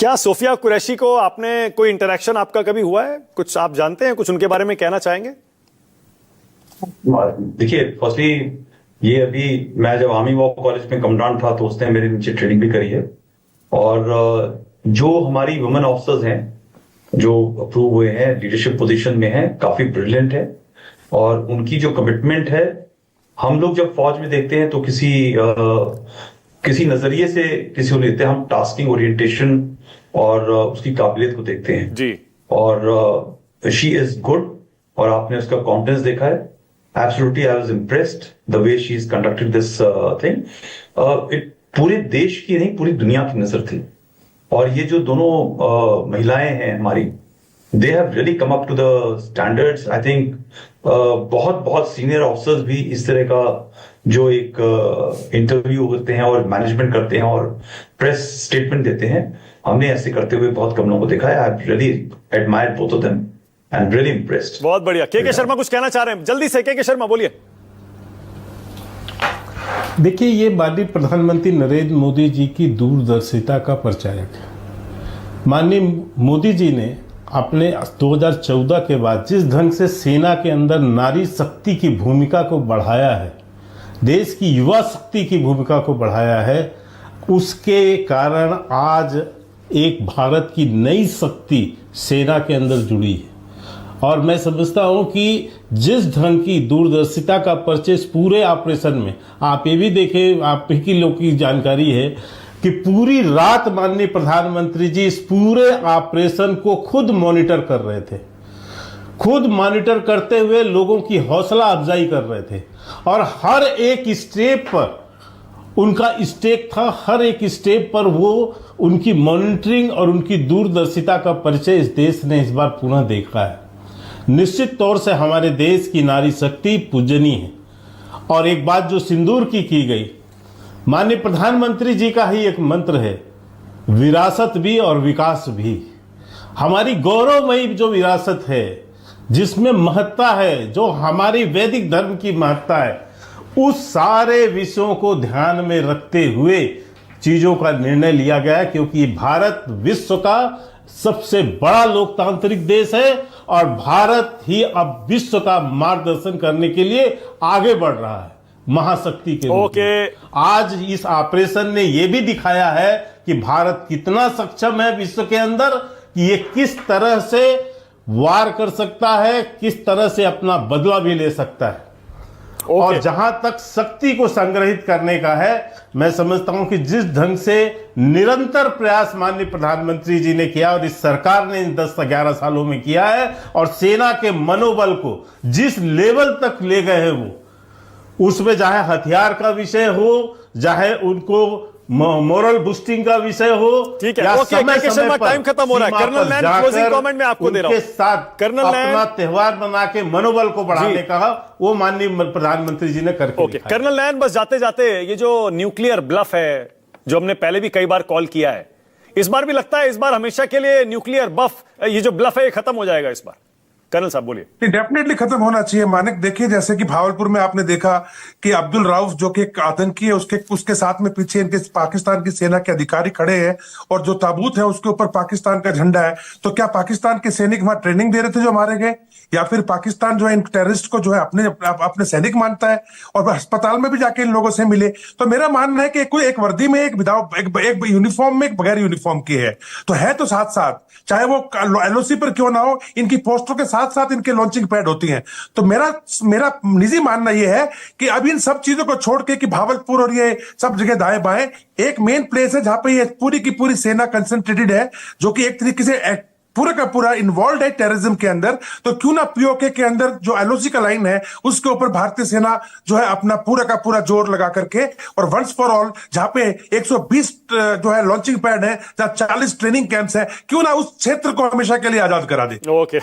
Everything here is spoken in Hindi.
क्या सोफिया कुरैशी को आपने कोई इंटरेक्शन आपका कभी हुआ है? कुछ आप जानते हैं, कुछ उनके बारे में कहना चाहेंगे? देखिए, फर्स्टली ये अभी मैं जब आर्मी वॉर कॉलेज में कमांडेंट था तो उसने मेरे नीचे ट्रेनिंग भी करी है। और जो हमारी वुमेन ऑफिसर्स हैं जो अप्रूव हुए हैं, लीडरशिप पोजीशन में हैं, काफी ब्रिलियंट है। और उनकी जो कमिटमेंट है, हम लोग जब फौज में देखते हैं तो किसी नजरिए से किसी को लेते हैं, हम टास्किंग ओरिएंटेशन और उसकी काबिलियत को देखते हैं जी। और शी इज गुड और आपने उसका कॉन्फिडेंस देखा है। Absolutely, I was impressed the way she's conducted this thing. पूरे देश की नहीं, पूरी दुनिया की नजर थी। और ये जो दोनों महिलाएं हैं हमारी, they have really come up to the standards. I think बहुत बहुत सीनियर ऑफिसर्स भी इस तरह का जो एक इंटरव्यू होते हैं और मैनेजमेंट करते हैं और प्रेस स्टेटमेंट देते हैं, हमने ऐसे करते हुए बहुत कम लोगों को देखा है। I really admired both of them. I'm really impressed. बहुत बढ़िया। के शर्मा कुछ कहना चाह रहे हैं, जल्दी से के शर्मा बोलिए। देखिए, ये माननीय प्रधानमंत्री नरेंद्र मोदी जी की दूरदर्शिता का परिचायक है। माननीय मोदी जी ने अपने 2014 के बाद जिस ढंग से सेना के अंदर नारी शक्ति की भूमिका को बढ़ाया है, देश की युवा शक्ति की भूमिका को बढ़ाया है, उसके कारण आज एक भारत की नई शक्ति सेना के अंदर जुड़ी है। और मैं समझता हूं कि जिस ढंग की दूरदर्शिता का परचेस पूरे ऑपरेशन में, आप ये भी देखें, आप ही की लोग की जानकारी है कि पूरी रात माननीय प्रधानमंत्री जी इस पूरे ऑपरेशन को खुद मॉनिटर कर रहे थे, खुद मॉनिटर करते हुए लोगों की हौसला अफजाई कर रहे थे। और हर एक स्टेप पर उनका स्टेक था, हर एक स्टेप पर वो उनकी मॉनिटरिंग और उनकी दूरदर्शिता का परिचय इस देश ने इस बार पुनः देखा है। निश्चित तौर से हमारे देश की नारी शक्ति पूजनीय है। और एक बात जो सिंदूर की गई, माननीय प्रधानमंत्री जी का ही एक मंत्र है, विरासत भी और विकास भी। हमारी गौरवमयी जो विरासत है, जिसमें महत्ता है, जो हमारी वैदिक धर्म की महत्ता है, उस सारे विषयों को ध्यान में रखते हुए चीजों का निर्णय लिया गया है। क्योंकि भारत विश्व का सबसे बड़ा लोकतांत्रिक देश है और भारत ही अब विश्व का मार्गदर्शन करने के लिए आगे बढ़ रहा है महाशक्ति के रूप में। आज इस ऑपरेशन ने यह भी दिखाया है कि भारत कितना सक्षम है विश्व के अंदर, कि ये किस तरह से वार कर सकता है, किस तरह से अपना बदला भी ले सकता है। और जहां तक शक्ति को संग्रहित करने का है, मैं समझता हूं कि जिस ढंग से निरंतर प्रयास माननीय प्रधानमंत्री जी ने किया और इस सरकार ने इन 10-11 सालों में किया है, और सेना के मनोबल को जिस लेवल तक ले गए हैं वो, उसमें चाहे हथियार का विषय हो, चाहे उनको मोरल बूस्टिंग का विषय हो, ठीक है। टाइम खत्म हो रहा है। कर्नल नैन, क्लोजिंग कमेंट में आपको दे रहा हूं। उनके साथ कर्नल अपना त्योहार बना के मनोबल को बढ़ाने का वो माननीय प्रधानमंत्री जी ने करके कर्नल नैन, बस जाते जाते, ये जो न्यूक्लियर ब्लफ है, जो हमने पहले भी कई बार कॉल किया है, इस बार भी लगता है इस बार हमेशा के लिए न्यूक्लियर ये जो ब्लफ है ये खत्म हो जाएगा इस बार? कर्नल साहब बोलिए। डेफिनेटली खत्म होना चाहिए मानिक। देखिए, जैसे कि भावलपुर में आपने देखा कि अब्दुल राउफ जो कि एक आतंकी है, उसके साथ में पीछे इनके पाकिस्तान की सेना के अधिकारी खड़े हैं और जो ताबूत है उसके ऊपर पाकिस्तान का झंडा है। तो क्या पाकिस्तान के सैनिक वहां ट्रेनिंग दे रहे थे जो मारे गए, या फिर पाकिस्तान जो है इन टेररिस्ट को जो है अपने सैनिक मानता है और अस्पताल में भी जाके इन लोगों से मिले? तो मेरा मानना है कि कोई एक वर्दी में, एक यूनिफॉर्म में, एक बगैर यूनिफॉर्म की है, तो है तो साथ साथ, चाहे वो एलओसी पर क्यों ना हो, इनकी पोस्टों के साथ साथ इनके लॉन्चिंग पैड होती हैं। तो मेरा निजी मानना यह है कि अब इन सब चीजों को छोड़ के कि भावलपुर और ये सब जगह दाएं बाएं, एक मेन प्लेस है जहां पे ये पूरी की पूरी सेना कंसंट्रेटेड है, जो कि एक तरीके से पूरा का पूरा इन्वॉल्व है टेररिज्म के अंदर। तो क्यों ना पीओके के अंदर जो एलओसी का लाइन है उसके ऊपर भारतीय सेना जो है अपना पूरा का पूरा जोर लगा करके, और वंस फॉर ऑल जहां पे 120 जो है लॉन्चिंग पैड है, जहां 40 ट्रेनिंग कैंप्स है, क्यों ना उस क्षेत्र को हमेशा के लिए आजाद करा दे। ओके।